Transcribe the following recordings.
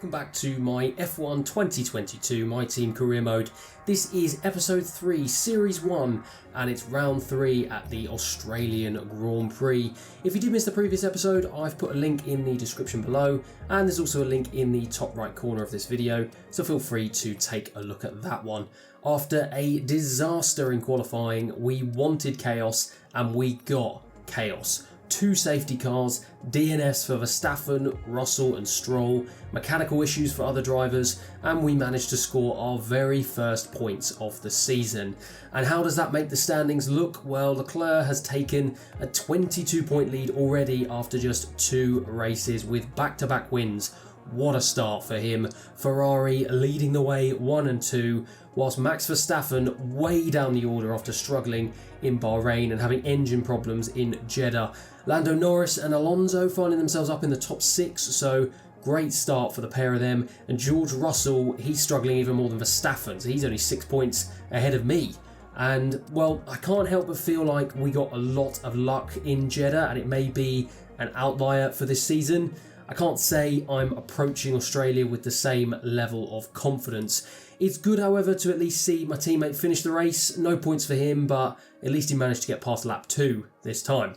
Welcome back to my F1 2022 My Team Career Mode. This is episode 3, series 1, and it's round 3 at the Australian Grand Prix. If you did miss the previous episode, I've put a link in the description below, and there's also a link in the top right corner of this video, so feel free to take a look at that one. After a disaster in qualifying, we wanted chaos, and we got chaos. 2 safety cars, DNFs for Verstappen, Russell and Stroll, mechanical issues for other drivers, and we managed to score our very first points of the season. And how does that make the standings look? Well, Leclerc has taken a 22-point lead already after just 2 races with back-to-back wins. What a start for him. Ferrari leading the way 1 and 2, whilst Max Verstappen way down the order after struggling in Bahrain and having engine problems in Jeddah. Lando Norris and Alonso finding themselves up in the top 6, so great start for the pair of them. And George Russell, he's struggling even more than Verstappen, so he's only 6 points ahead of me. And, well, I can't help but feel like we got a lot of luck in Jeddah, and it may be an outlier for this season. I can't say I'm approaching Australia with the same level of confidence. It's good, however, to at least see my teammate finish the race. No points for him, but at least he managed to get past lap 2 this time.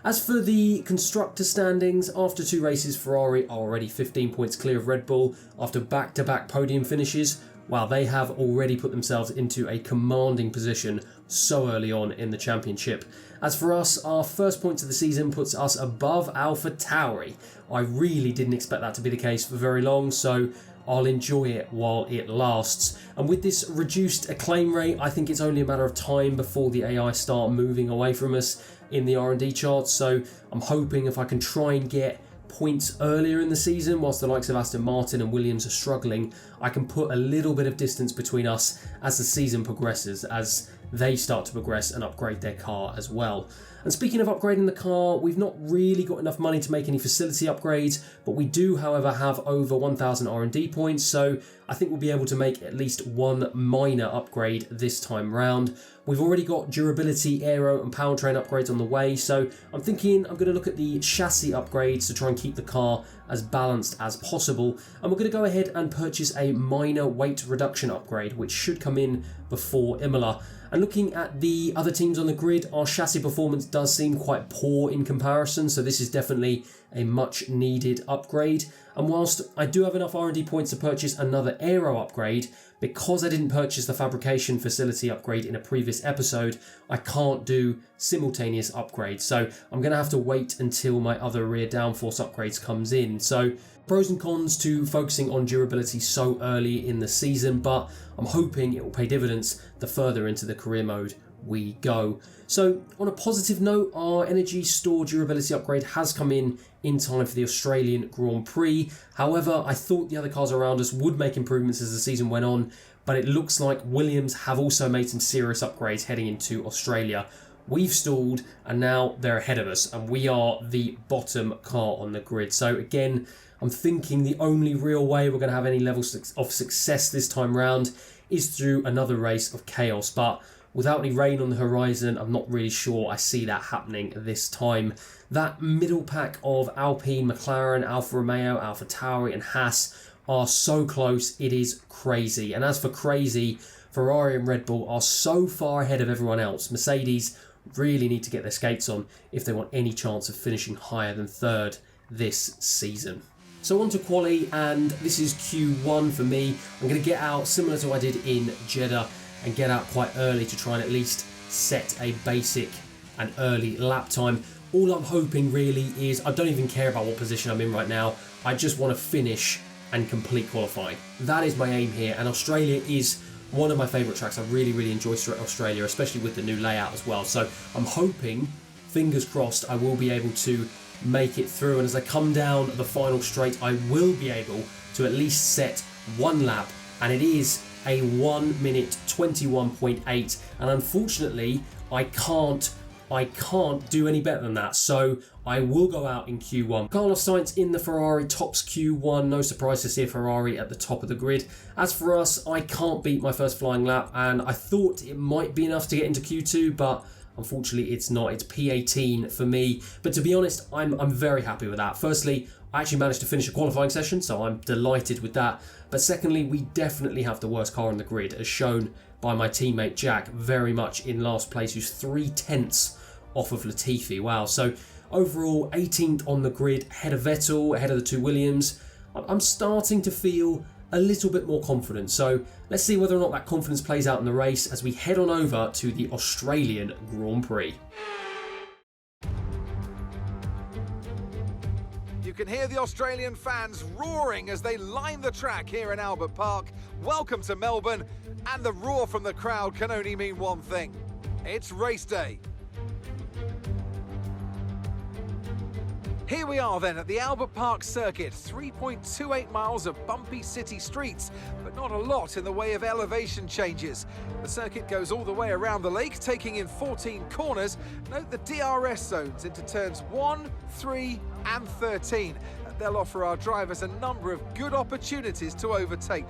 As for the constructor standings, after 2 races, Ferrari are already 15 points clear of Red Bull after back-to-back podium finishes. Wow, they have already put themselves into a commanding position so early on in the championship. As for us, our first points of the season puts us above AlphaTauri. I really didn't expect that to be the case for very long, so I'll enjoy it while it lasts. And with this reduced acclaim rate, I think it's only a matter of time before the AI start moving away from us in the R&D charts. So I'm hoping if I can try and get points earlier in the season, whilst the likes of Aston Martin and Williams are struggling, I can put a little bit of distance between us as the season progresses, as they start to progress and upgrade their car as well. And speaking of upgrading the car, we've not really got enough money to make any facility upgrades, but we do, however, have over 1,000 R&D points, so I think we'll be able to make at least one minor upgrade this time round. We've already got durability, aero and powertrain upgrades on the way, so I'm thinking I'm going to look at the chassis upgrades to try and keep the car as balanced as possible. And we're going to go ahead and purchase a minor weight reduction upgrade, which should come in before Imola. And looking at the other teams on the grid, our chassis performance does seem quite poor in comparison, so this is definitely a much needed upgrade. And whilst I do have enough R&D points to purchase another aero upgrade, because I didn't purchase the fabrication facility upgrade in a previous episode, I can't do simultaneous upgrades. So I'm going to have to wait until my other rear downforce upgrades comes in. So pros and cons to focusing on durability so early in the season, but I'm hoping it will pay dividends the further into the career mode we go. So on a positive note, our energy store durability upgrade has come in time for the Australian Grand Prix. However, I thought the other cars around us would make improvements as the season went on, but it looks like Williams have also made some serious upgrades heading into Australia. We've stalled and now they're ahead of us, and we are the bottom car on the grid. So again, I'm thinking the only real way we're going to have any level of success this time round is through another race of chaos. But without any rain on the horizon, I'm not really sure I see that happening this time. That middle pack of Alpine, McLaren, Alfa Romeo, AlphaTauri and Haas are so close, it is crazy. And as for crazy, Ferrari and Red Bull are so far ahead of everyone else. Mercedes really need to get their skates on if they want any chance of finishing higher than 3rd this season. So on to Quali, and this is Q1 for me. I'm going to get out similar to what I did in Jeddah and get out quite early to try and at least set a basic and early lap time. All I'm hoping really is, I don't even care about what position I'm in right now, I just want to finish and complete qualifying. That is my aim here, and Australia is one of my favourite tracks. I really enjoy Australia, especially with the new layout as well. So I'm hoping, fingers crossed, I will be able to make it through, and as I come down the final straight, I will be able to at least set one lap, and it is a 1 minute 21.8, and unfortunately I can't do any better than that, so I will go out in Q1. Carlos Sainz in the Ferrari tops Q1, no surprise to see a Ferrari at the top of the grid. As for us, I can't beat my first flying lap, and I thought it might be enough to get into Q2, but unfortunately it's not. It's P18 for me, but to be honest, I'm very happy with that. Firstly, I actually managed to finish a qualifying session, so I'm delighted with that. But secondly, we definitely have the worst car on the grid, as shown by my teammate Jack, very much in last place, who's 3/10 off of Latifi. Wow, so overall 18th on the grid, ahead of Vettel, ahead of the two Williams. I'm starting to feel a little bit more confident. So let's see whether or not that confidence plays out in the race as we head on over to the Australian Grand Prix. You can hear the Australian fans roaring as they line the track here in Albert Park. Welcome to Melbourne, and the roar from the crowd can only mean one thing. It's race day. Here we are then at the Albert Park circuit, 3.28 miles of bumpy city streets, but not a lot in the way of elevation changes. The circuit goes all the way around the lake, taking in 14 corners. Note the DRS zones into turns 1, 3 and 13. They'll offer our drivers a number of good opportunities to overtake.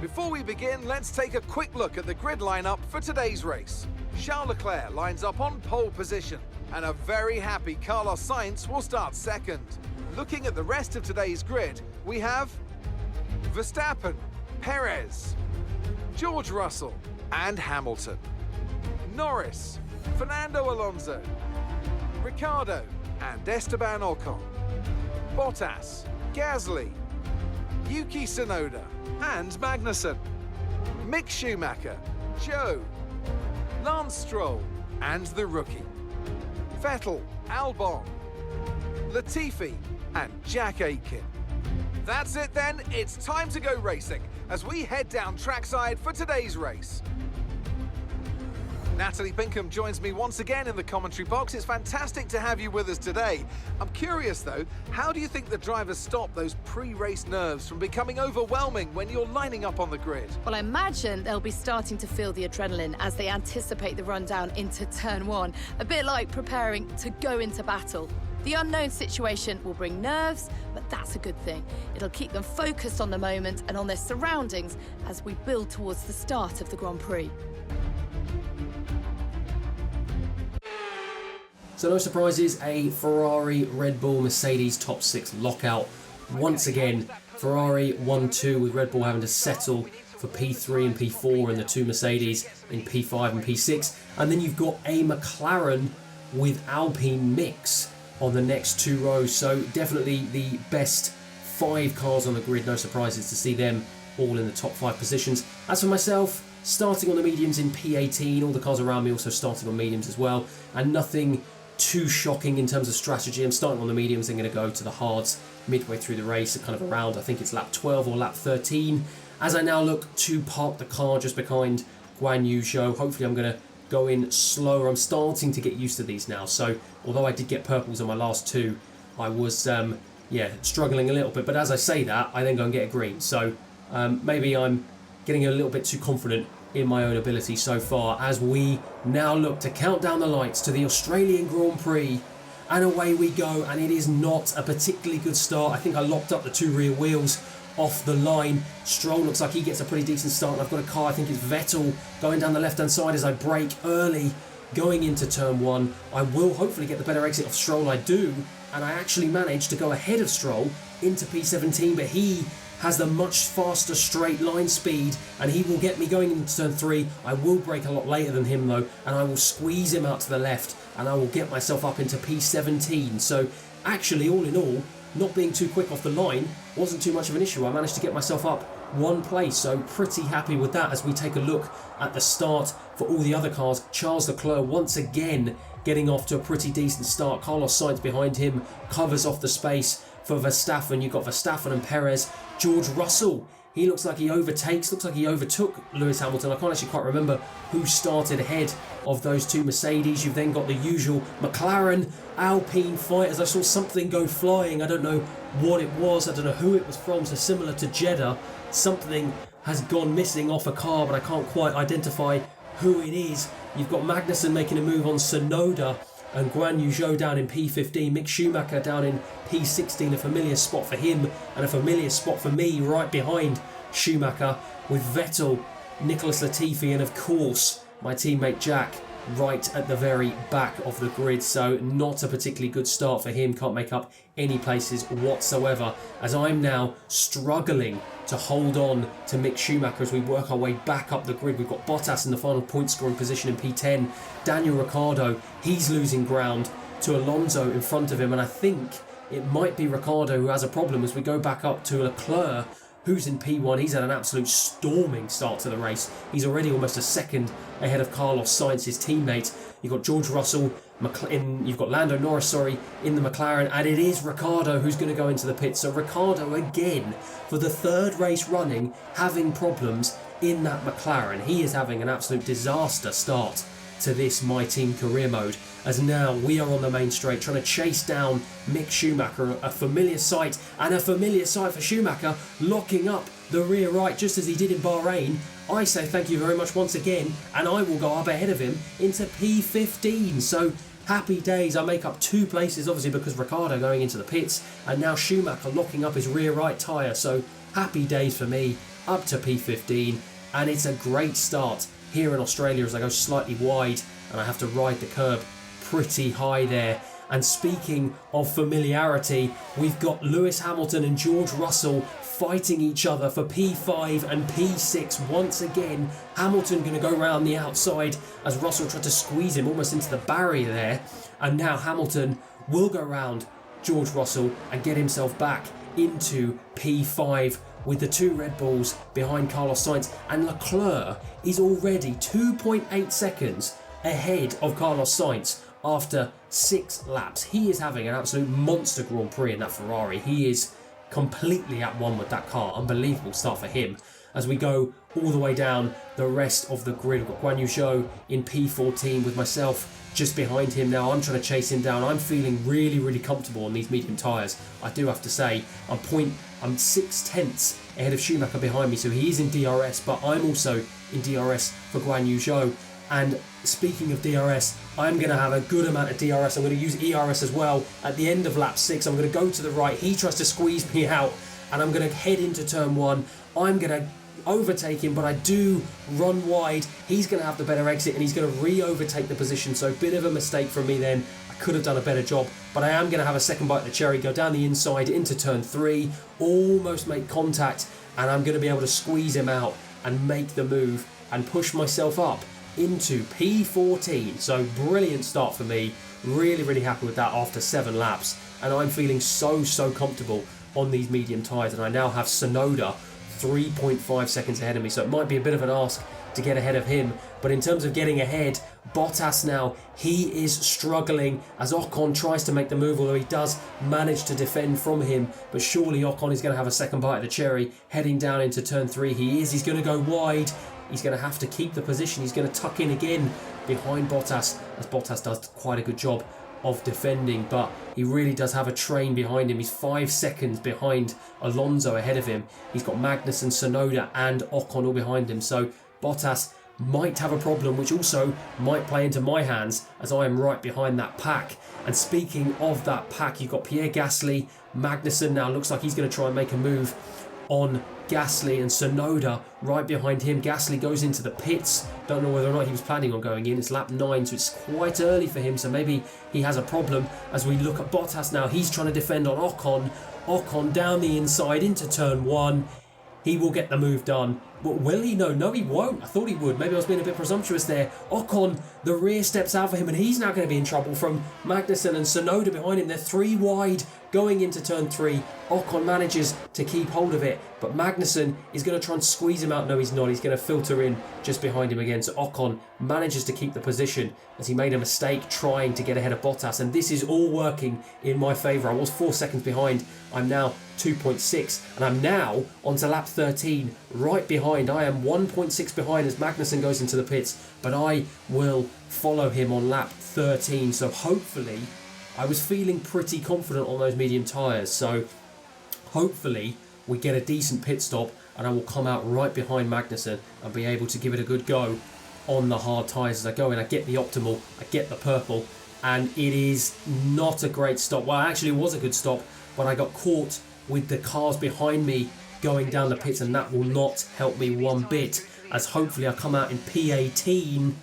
Before we begin, let's take a quick look at the grid lineup for today's race. Charles Leclerc lines up on pole position, and a very happy Carlos Sainz will start second. Looking at the rest of today's grid, we have Verstappen, Perez, George Russell and Hamilton, Norris, Fernando Alonso, Ricciardo and Esteban Ocon, Bottas, Gasly, Yuki Tsunoda and Magnussen, Mick Schumacher, Joe, Lance Stroll and the rookie, Vettel, Albon, Latifi and Jack Aitken. That's it then, it's time to go racing as we head down trackside for today's race. Natalie Pinkham joins me once again in the commentary box. It's fantastic to have you with us today. I'm curious though, how do you think the drivers stop those pre-race nerves from becoming overwhelming when you're lining up on the grid? Well, I imagine they'll be starting to feel the adrenaline as they anticipate the rundown into turn 1, a bit like preparing to go into battle. The unknown situation will bring nerves, but that's a good thing. It'll keep them focused on the moment and on their surroundings as we build towards the start of the Grand Prix. So no surprises, a Ferrari, Red Bull, Mercedes top 6 lockout. Once again, Ferrari 1-2 with Red Bull having to settle for P3 and P4 and the two Mercedes in P5 and P6. And then you've got a McLaren with Alpine mix on the next 2 rows. So definitely the best 5 cars on the grid. No surprises to see them all in the top 5 positions. As for myself, starting on the mediums in P18, all the cars around me also starting on mediums as well. And nothing too shocking in terms of strategy. I'm starting on the mediums. I'm going to go to the hards midway through the race at kind of around, I think it's lap 12 or lap 13. As I now look to park the car just behind Guan Yu Zhou, hopefully I'm going to go in slower. I'm starting to get used to these now. So although I did get purples on my last 2, I was struggling a little bit. But as I say that, I then go and get a green. So maybe I'm getting a little bit too confident in my own ability so far as we now look to count down the lights to the Australian Grand Prix, and away we go. And it is not a particularly good start. I think I locked up the 2 rear wheels off the line. Stroll looks like he gets a pretty decent start, and I've got a car, I think it's Vettel, going down the left hand side as I brake early going into turn 1. I will hopefully get the better exit of Stroll. I do, and I actually managed to go ahead of Stroll into P17, but he has the much faster straight line speed, and he will get me going into turn 3. I will brake a lot later than him though, and I will squeeze him out to the left, and I will get myself up into P17. So actually, all in all, not being too quick off the line wasn't too much of an issue. I managed to get myself up 1 place, so pretty happy with that. As we take a look at the start for all the other cars, Charles Leclerc once again getting off to a pretty decent start. Carlos Sainz behind him covers off the space for Verstappen. You've got Verstappen and Perez. George Russell, he looks like he overtook Lewis Hamilton. I can't actually quite remember who started ahead of those 2 Mercedes. You've then got the usual McLaren Alpine fight as I saw something go flying. I don't know what it was, I don't know who it was from, so similar to Jeddah, something has gone missing off a car, but I can't quite identify who it is. You've got Magnussen making a move on Tsunoda, and Guan Yu Zhou down in P15, Mick Schumacher down in P16, a familiar spot for him and a familiar spot for me right behind Schumacher, with Vettel, Nicholas Latifi and of course my teammate Jack right at the very back of the grid, so not a particularly good start for him. Can't make up any places whatsoever, as I'm now struggling to hold on to Mick Schumacher as we work our way back up the grid. We've got Bottas in the final point scoring position in P10. Daniel Ricciardo, he's losing ground to Alonso in front of him, and I think it might be Ricciardo who has a problem as we go back up to Leclerc, who's in P1. He's had an absolute storming start to the race. He's already almost a second ahead of Carlos Sainz, his teammate. You've got George Russell, you've got Lando Norris, in the McLaren, and it is Ricciardo who's going to go into the pits. So Ricciardo again, for the third race running, having problems in that McLaren. He is having an absolute disaster start to this My Team career mode, as now we are on the main straight trying to chase down Mick Schumacher, a familiar sight, and a familiar sight for Schumacher, locking up the rear right just as he did in Bahrain. I say thank you very much once again, and I will go up ahead of him into P15. So happy days. I make up 2 places, obviously because Ricciardo going into the pits, and now Schumacher locking up his rear right tyre. So happy days for me, up to P15, and it's a great start here in Australia as I go slightly wide and I have to ride the curb pretty high there. And speaking of familiarity, we've got Lewis Hamilton and George Russell fighting each other for P5 and P6 once again. Hamilton going to go round the outside as Russell tried to squeeze him almost into the barrier there, and now Hamilton will go round George Russell and get himself back into P5 with the 2 Red Bulls behind Carlos Sainz, and Leclerc is already 2.8 seconds ahead of Carlos Sainz after 6 laps. He is having an absolute monster Grand Prix in that Ferrari. He is completely at one with that car. Unbelievable start for him. As we go all the way down the rest of the grid, we've got Guan Yu Zhou in P14 with myself just behind him now. I'm trying to chase him down. I'm feeling really comfortable on these medium tyres. I do have to say, I'm 6/10 ahead of Schumacher behind me, so he is in DRS, but I'm also in DRS for Guan Yu Zhou. And speaking of DRS, I'm going to have a good amount of DRS. I'm going to use ERS as well at the end of lap 6. I'm going to go to the right. He tries to squeeze me out, and I'm going to head into turn 1. I'm going to overtake him, but I do run wide. He's going to have the better exit, and he's going to re-overtake the position. So a bit of a mistake from me then. I could have done a better job, but I am going to have a second bite of the cherry, go down the inside into turn 3, almost make contact, and I'm going to be able to squeeze him out and make the move and push myself up into P14. So brilliant start for me. Really happy with that after 7 laps, and I'm feeling so comfortable on these medium tyres, and I now have Tsunoda 3.5 seconds ahead of me, so it might be a bit of an ask to get ahead of him. But in terms of getting ahead, Bottas now, he is struggling as Ocon tries to make the move, although he does manage to defend from him. But surely Ocon is going to have a second bite of the cherry heading down into turn 3. He's going to go wide. He's going to have to keep the position. He's going to tuck in again behind Bottas, as Bottas does quite a good job of defending, but he really does have a train behind him. He's 5 seconds behind Alonso ahead of him. He's got Magnussen, Tsunoda and Ocon all behind him, so Bottas might have a problem, which also might play into my hands as I am right behind that pack. And speaking of that pack, you've got Pierre Gasly. Magnussen now looks like he's going to try and make a move on Gasly, and Tsunoda right behind him. Gasly goes into the pits. Don't know whether or not he was planning on going in. It's lap 9, so it's quite early for him, so maybe he has a problem. As we look at Bottas now, he's trying to defend on Ocon. Ocon down the inside into turn 1. He will get the move done. But will he? No, he won't. I thought he would. Maybe I was being a bit presumptuous there. Ocon, the rear steps out for him, and he's now going to be in trouble from Magnussen and Tsunoda behind him. They're 3 wide going into turn 3. Ocon manages to keep hold of it, but Magnussen is going to try and squeeze him out. No, he's not. He's going to filter in just behind him again. So Ocon manages to keep the position as he made a mistake trying to get ahead of Bottas, and this is all working in my favour. I was 4 seconds behind. I'm now 2.6, and I'm now onto lap 13, right behind. I am 1.6 behind as Magnussen goes into the pits, but I will follow him on lap 13. So hopefully, I was feeling pretty confident on those medium tyres, so hopefully we get a decent pit stop and I will come out right behind Magnussen and be able to give it a good go on the hard tyres as I go in. I get the optimal, I get the purple, and it is not a great stop. Well, actually it was a good stop, but I got caught with the cars behind me going down the pits, and that will not help me one bit, as hopefully I come out in P18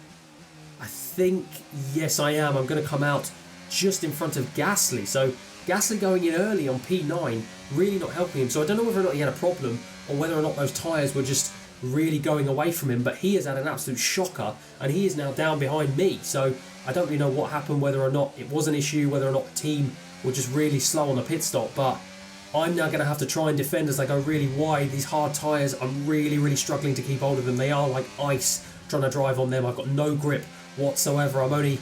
I think, yes I am. I'm going to come out just in front of Gasly. So Gasly going in early on P9, really not helping him. So I don't know whether or not he had a problem or whether or not those tyres were just really going away from him. But he has had an absolute shocker and he is now down behind me. So I don't really know what happened, whether or not it was an issue, whether or not the team were just really slow on the pit stop. But I'm now going to have to try and defend as I go really wide. These hard tyres, I'm really struggling to keep hold of them. They are like ice trying to drive on them. I've got no grip whatsoever. I'm only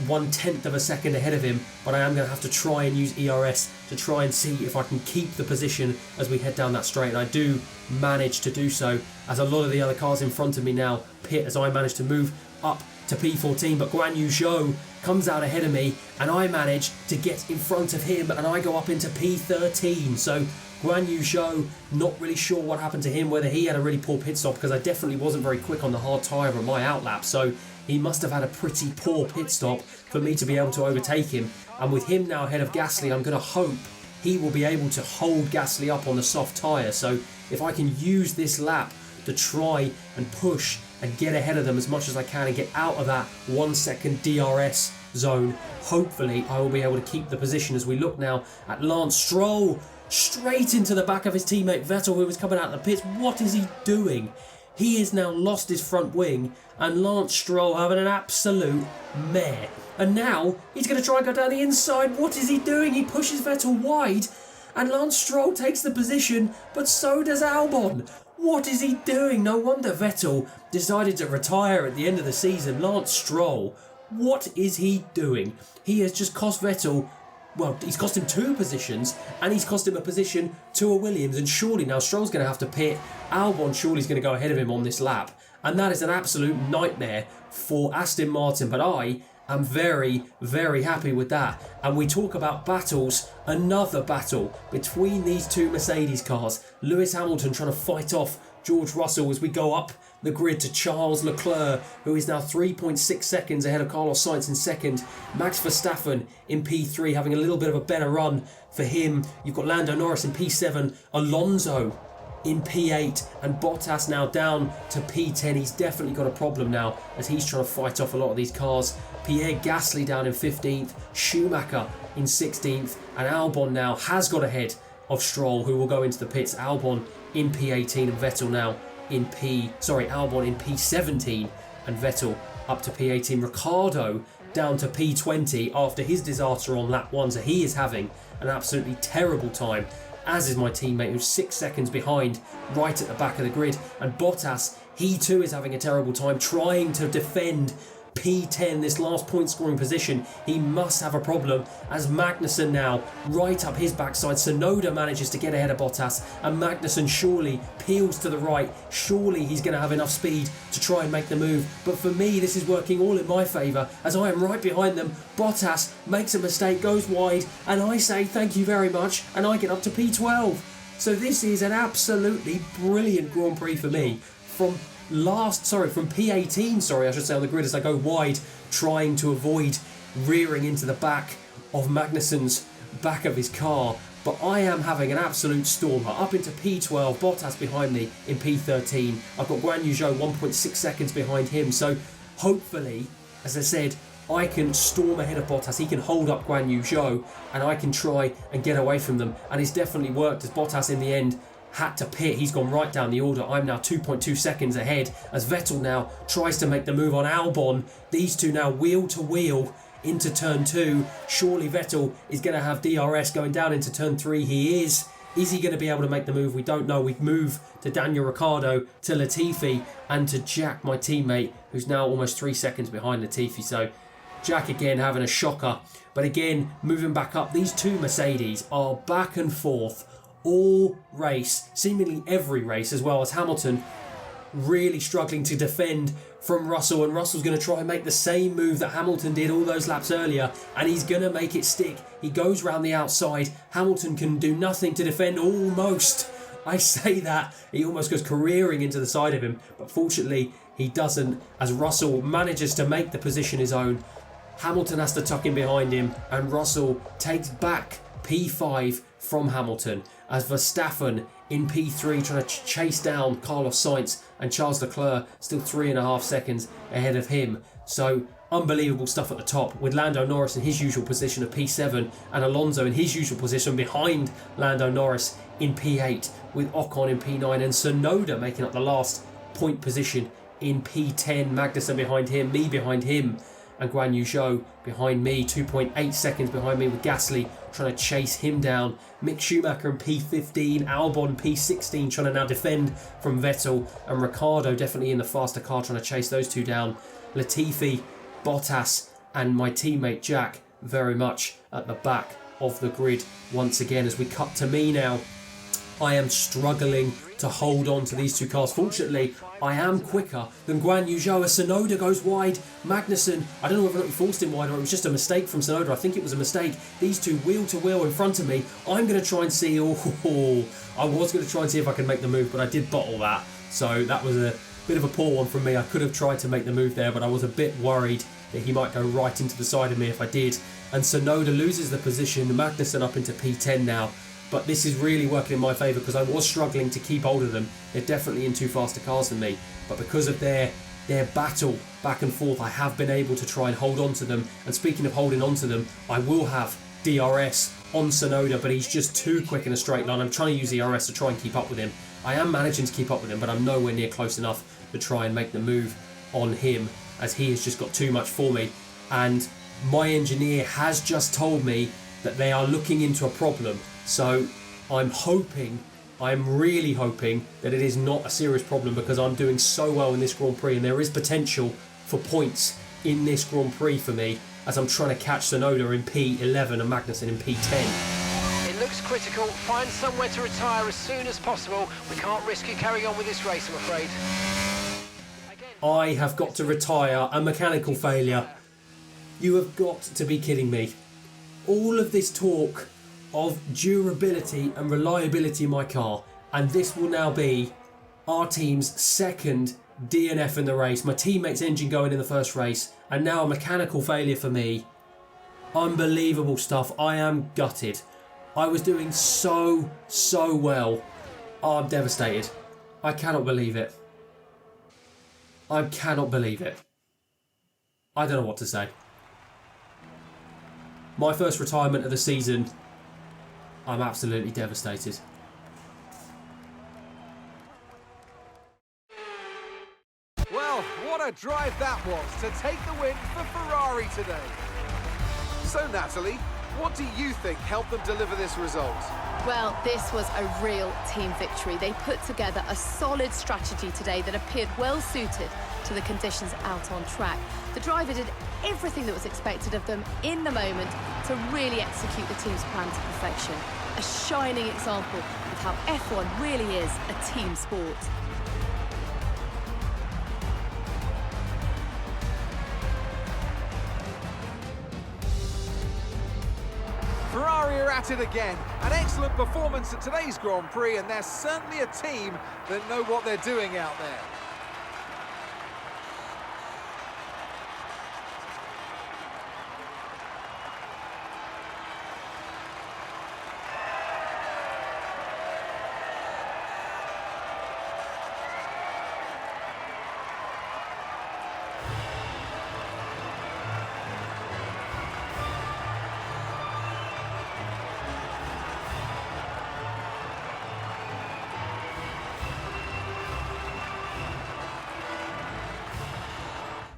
1/10 of a second ahead of him, but I am going to have to try and use ERS to try and see if I can keep the position as we head down that straight, and I do manage to do so as a lot of the other cars in front of me now pit as I manage to move up to P14, but Guan Yu Zhou comes out ahead of me and I manage to get in front of him and I go up into P13. So Guan Yu Zhou, not really sure what happened to him, whether he had a really poor pit stop, because I definitely wasn't very quick on the hard tyre on my outlap, so he must have had a pretty poor pit stop for me to be able to overtake him. And with him now ahead of Gasly, I'm going to hope he will be able to hold Gasly up on the soft tyre. So if I can use this lap to try and push and get ahead of them as much as I can and get out of that 1 second DRS zone, hopefully I will be able to keep the position as we look now at Lance Stroll straight into the back of his teammate Vettel, who was coming out of the pits. What is he doing? He has now lost his front wing and Lance Stroll having an absolute mare. And now he's going to try and go down the inside. What is he doing? He pushes Vettel wide and Lance Stroll takes the position, but so does Albon. What is he doing? No wonder Vettel decided to retire at the end of the season. Lance Stroll, what is he doing? He has just cost Vettel, well, he's cost him 2 positions and he's cost him a position to a Williams, and surely now Stroll's going to have to pit. Albon surely's going to go ahead of him on this lap, and that is an absolute nightmare for Aston Martin, but I am very happy with that. And we talk about battles, another battle between these two Mercedes cars. Lewis Hamilton trying to fight off George Russell as we go up the grid to Charles Leclerc, who is now 3.6 seconds ahead of Carlos Sainz in second. Max Verstappen in P3 having a little bit of a better run for him. You've got Lando Norris in P7, Alonso in P8, and Bottas now down to P10. He's definitely got a problem now as he's trying to fight off a lot of these cars. Pierre Gasly down in 15th, Schumacher in 16th, and Albon now has got ahead of Stroll, who will go into the pits. Albon in P18 and Vettel now in Albon in P17 and Vettel up to P18. Ricciardo down to P20 after his disaster on lap 1, so he is having an absolutely terrible time, as is my teammate who's 6 seconds behind right at the back of the grid. And Bottas, he too is having a terrible time trying to defend P10, this last point scoring position. He must have a problem as Magnussen now right up his backside. Tsunoda manages to get ahead of Bottas and Magnussen surely peels to the right. Surely he's going to have enough speed to try and make the move, but for me this is working all in my favour as I am right behind them. Bottas makes a mistake, goes wide, and I say thank you very much and I get up to P12. So this is an absolutely brilliant Grand Prix for me from P18, I should say, on the grid as I go wide, trying to avoid rearing into the back of Magnussen's back of his car. But I am having an absolute storm. Up into P12, Bottas behind me in P13. I've got Guan Yu Zhou 1.6 seconds behind him. So hopefully, as I said, I can storm ahead of Bottas. He can hold up Guan Yu Zhou and I can try and get away from them. And it's definitely worked as Bottas in the end had to pit. He's gone right down the order. I'm now 2.2 seconds ahead as Vettel now tries to make the move on Albon. These two now wheel to wheel into turn 2. Surely Vettel is going to have DRS going down into turn 3. He is. Is he going to be able to make the move? We don't know. We move to Daniel Ricciardo, to Latifi, and to Jack, my teammate, who's now almost 3 seconds behind Latifi. So Jack again having a shocker. But again, moving back up, these two Mercedes are back and forth all race, seemingly every race, as well as Hamilton really struggling to defend from Russell, and Russell's going to try and make the same move that Hamilton did all those laps earlier, and he's going to make it stick. He goes round the outside. Hamilton can do nothing to defend, almost. I say that. He almost goes careering into the side of him, but fortunately he doesn't, as Russell manages to make the position his own. Hamilton has to tuck in behind him, and Russell takes back P5 from Hamilton as Verstappen in P3 trying to chase down Carlos Sainz, and Charles Leclerc still 3.5 seconds ahead of him. So unbelievable stuff at the top with Lando Norris in his usual position of P7 and Alonso in his usual position behind Lando Norris in P8 with Ocon in P9 and Tsunoda making up the last point position in P10. Magnussen behind him, me behind him, and Guan Yu Zhou behind me, 2.8 seconds behind me with Gasly trying to chase him down. Mick Schumacher in P15, Albon P16 trying to now defend from Vettel, and Ricciardo definitely in the faster car trying to chase those two down. Latifi, Bottas and my teammate Jack very much at the back of the grid once again. As we cut to me now, I am struggling to hold on to these two cars. Fortunately, I am quicker than Guan Yu Zhou as Tsunoda goes wide. Magnussen, I don't know whether or not he forced him wide or it was just a mistake from Tsunoda. I think it was a mistake. These two wheel to wheel in front of me. I'm going to try and see, I was going to try and see if I can make the move, but I did bottle that. So that was a bit of a poor one from me. I could have tried to make the move there, but I was a bit worried that he might go right into the side of me if I did. And Tsunoda loses the position. Magnussen up into P10 now. But this is really working in my favour because I was struggling to keep hold of them. They're definitely in two faster cars than me. But because of their battle back and forth, I have been able to try and hold on to them. And speaking of holding on to them, I will have DRS on Tsunoda, but he's just too quick in a straight line. I'm trying to use DRS to try and keep up with him. I am managing to keep up with him, but I'm nowhere near close enough to try and make the move on him, as he has just got too much for me. And my engineer has just told me that they are looking into a problem. So I'm really hoping that it is not a serious problem, because I'm doing so well in this Grand Prix and there is potential for points in this Grand Prix for me, as I'm trying to catch Tsunoda in P11 and Magnussen in P10. It looks critical. Find somewhere to retire as soon as possible. We can't risk you carrying on with this race, I'm afraid. I have got to retire a mechanical failure. You have got to be kidding me. All of this talk of durability and reliability in my car, and this will now be our team's second DNF in the race. My teammate's engine going in the first race, and now a mechanical failure for me. Unbelievable stuff. I am gutted. I was doing so well. I'm devastated. I cannot believe it. I cannot believe it. I don't know what to say. My first retirement of the season. I'm absolutely devastated. Well, what a drive that was to take the win for Ferrari today. So Natalie, what do you think helped them deliver this result? Well, this was a real team victory. They put together a solid strategy today that appeared well suited to the conditions out on track. The driver did everything that was expected of them in the moment to really execute the team's plan to perfection. A shining example of how F1 really is a team sport. Ferrari are at it again. An excellent performance at today's Grand Prix, and they're certainly a team that know what they're doing out there.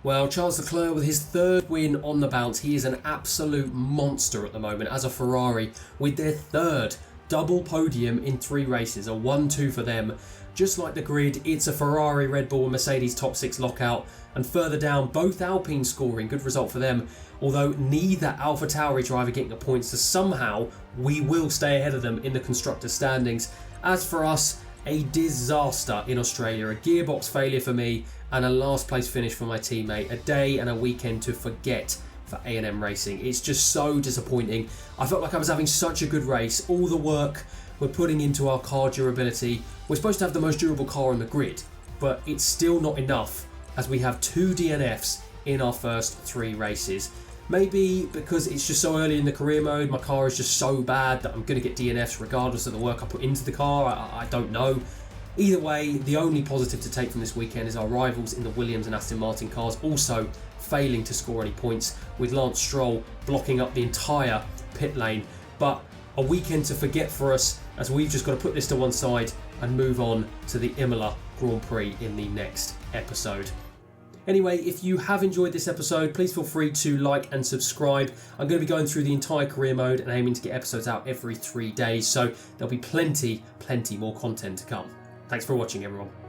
Well, Charles Leclerc with his third win on the bounce. He is an absolute monster at the moment as a Ferrari with their third double podium in 3 races, a 1-2 for them. Just like the grid, it's a Ferrari, Red Bull and Mercedes top 6 lockout. And further down, both Alpine scoring, good result for them. Although neither AlphaTauri driver getting the points, so somehow we will stay ahead of them in the constructors standings. As for us, a disaster in Australia, a gearbox failure for me and a last place finish for my teammate. A day and a weekend to forget for A&M Racing. It's just so disappointing. I felt like I was having such a good race. All the work we're putting into our car durability. We're supposed to have the most durable car on the grid, but it's still not enough as we have 2 DNFs in our first 3 races. Maybe because it's just so early in the career mode, my car is just so bad that I'm going to get DNFs regardless of the work I put into the car. I don't know. Either way, the only positive to take from this weekend is our rivals in the Williams and Aston Martin cars also failing to score any points, with Lance Stroll blocking up the entire pit lane. But a weekend to forget for us, as we've just got to put this to one side and move on to the Imola Grand Prix in the next episode. Anyway, if you have enjoyed this episode, please feel free to like and subscribe. I'm going to be going through the entire career mode and aiming to get episodes out every 3 days, so there'll be plenty more content to come. Thanks for watching, everyone.